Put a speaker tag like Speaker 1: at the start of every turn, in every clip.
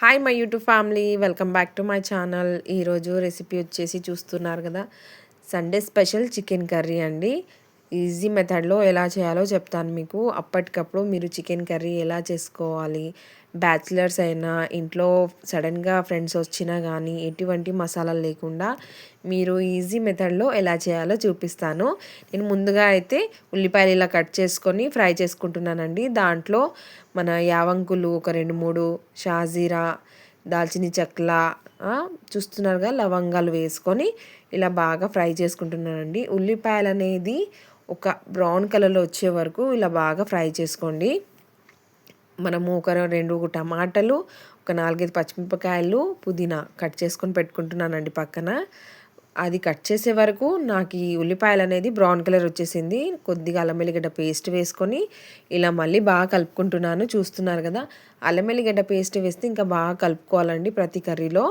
Speaker 1: Hi my YouTube family, welcome back to my channel. ఈరోజు recipe వచ్చేసి చూస్తున్నారు కదా, సండే స్పెషల్ చికెన్ కర్రీ అండి. ఈజీ మెథడ్లో ఎలా చేయాలో చెప్తాను మీకు. అప్పటికప్పుడు మీరు చికెన్ కర్రీ ఎలా చేసుకోవాలి, బ్యాచిలర్స్ అయినా ఇంట్లో సడన్గా ఫ్రెండ్స్ వచ్చినా కానీ ఎటువంటి మసాలాలు లేకుండా మీరు ఈజీ మెథడ్లో ఎలా చేయాలో చూపిస్తాను. నేను ముందుగా అయితే ఉల్లిపాయలు ఇలా కట్ చేసుకొని ఫ్రై చేసుకుంటున్నానండి. దాంట్లో మన యావంకులు ఒక 2-3, షాజీరా, దాల్చిన చెక్కల, చూస్తున్నారుగా లవంగాలు వేసుకొని ఇలా బాగా ఫ్రై చేసుకుంటున్నానండి. ఉల్లిపాయలు అనేది ఒక బ్రౌన్ కలర్లో వచ్చే వరకు ఇలా బాగా ఫ్రై చేసుకోండి. మనము ఒక 2 టమాటాలు, ఒక 4-5 పచ్చిమిరపకాయలు, పుదీనా కట్ చేసుకొని పెట్టుకుంటున్నానండి పక్కన. అది కట్ చేసే వరకు నాకు ఈ ఉల్లిపాయలు అనేది బ్రౌన్ కలర్ వచ్చేసింది. కొద్దిగా అల్లం వెల్లిగడ్డ పేస్ట్ వేసుకొని ఇలా మళ్ళీ బాగా కలుపుకుంటున్నాను. చూస్తున్నారు కదా, అల్లం వెల్లిగడ్డ పేస్ట్ వేస్తే ఇంకా బాగా కలుపుకోవాలండి ప్రతి కర్రీలో.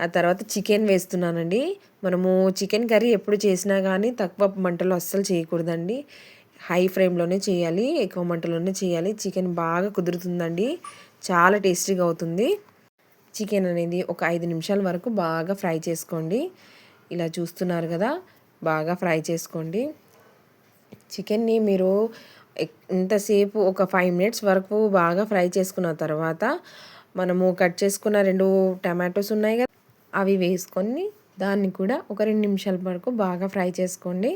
Speaker 1: ఆ తర్వాత చికెన్ వేస్తున్నానండి. మనము చికెన్ కర్రీ ఎప్పుడు చేసినా కానీ తక్కువ మంటలో అస్సలు చేయకూడదండి. హై ఫ్లేమ్లోనే చేయాలి, ఎక్కువ మంటలోనే చేయాలి. చికెన్ బాగా కుదురుతుందండి, చాలా టేస్టీగా అవుతుంది. చికెన్ అనేది ఒక 5 నిమిషాల వరకు బాగా ఫ్రై చేసుకోండి. ఇలా చూస్తున్నారు కదా, బాగా ఫ్రై చేసుకోండి. చికెన్ని మీరు ఇంతసేపు ఒక 5 మినిట్స్ వరకు బాగా ఫ్రై చేసుకున్న తర్వాత మనము కట్ చేసుకున్న 2 టమాటోస్ ఉన్నాయి కదా, అవి వేసుకొని దాన్ని కూడా ఒక 2 నిమిషాల వరకు బాగా ఫ్రై చేసుకోండి.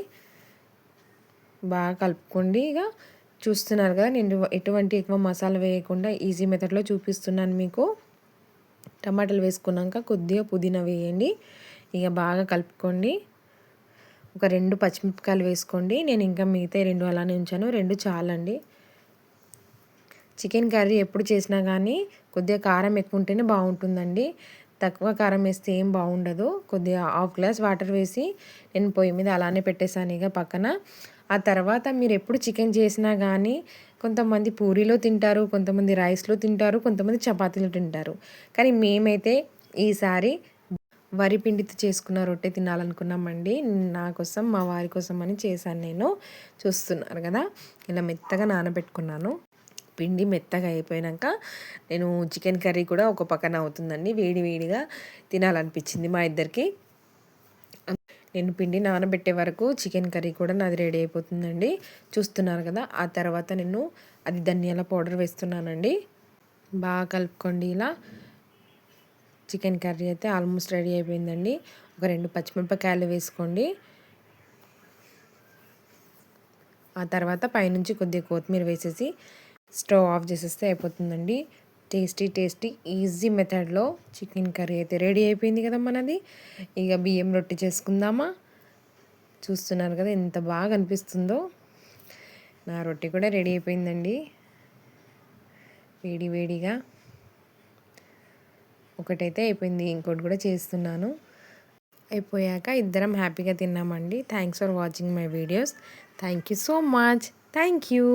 Speaker 1: బాగా కలుపుకోండి. ఇక చూస్తున్నారు కదా, నేను ఎటువంటి ఎక్కువ మసాలా వేయకుండా ఈజీ మెథడ్లో చూపిస్తున్నాను మీకు. టమాటాలు వేసుకున్నాక కొద్దిగా పుదీనా వేయండి. ఇక బాగా కలుపుకోండి. ఒక 2 పచ్చిమిరపకాయలు వేసుకోండి. నేను ఇంకా మిగతా 2 అలానే ఉంచాను, 2 చాలండి. చికెన్ కర్రీ ఎప్పుడు చేసినా కానీ కొద్దిగా కారం ఎక్కువ ఉంటేనే బాగుంటుందండి. తక్కువ కారం వేస్తే ఏం బాగుండదు. కొద్దిగా 1/2 గ్లాస్ వాటర్ వేసి నేను పొయ్యి మీద అలానే పెట్టేశాను ఇక పక్కన. ఆ తర్వాత మీరు ఎప్పుడు చికెన్ చేసినా కానీ కొంతమంది పూరీలో తింటారు, కొంతమంది రైస్లో తింటారు, కొంతమంది చపాతీలో తింటారు. కానీ మేమైతే ఈసారి వరి పిండితో చేసుకున్న రొట్టె తినాలనుకున్నామండి. నా కోసం, మా వారి కోసం అని చేశాను నేను. చూస్తున్నారు కదా, ఇలా మెత్తగా నానబెట్టుకున్నాను. పిండి మెత్తగా అయిపోయాక నేను చికెన్ కర్రీ కూడా ఒక పక్కన అవుతుందండి. వేడి వేడిగా తినాలనిపించింది మా ఇద్దరికి. నేను పిండి నానబెట్టే వరకు చికెన్ కర్రీ కూడా నాది రెడీ అయిపోతుందండి. చూస్తున్నారు కదా, ఆ తర్వాత నేను అది ధనియాల పౌడర్ వేస్తున్నానండి. బాగా కలుపుకోండి. ఇలా చికెన్ కర్రీ అయితే ఆల్మోస్ట్ రెడీ అయిపోయిందండి. ఒక 2 పచ్చిమిరపకాయలు వేసుకోండి. ఆ తర్వాత పైనుంచి కొద్దిగా కొత్తిమీర వేసేసి స్టవ్ ఆఫ్ చేసేస్తే అయిపోతుందండి. టేస్టీ ఈజీ మెథడ్లో చికెన్ కర్రీ అయితే రెడీ అయిపోయింది కదా మనది. ఇక బియ్యం రొట్టె చేసుకుందామా. చూస్తున్నారు కదా ఎంత బాగా అనిపిస్తుందో. నా రొట్టె కూడా రెడీ అయిపోయిందండి. వేడిగా ఒకటైతే అయిపోయింది, ఇంకోటి కూడా చేస్తున్నాను. అయిపోయాక ఇద్దరం హ్యాపీగా తిన్నామండి. Thanks for watching my videos. Thank you so much. Thank you.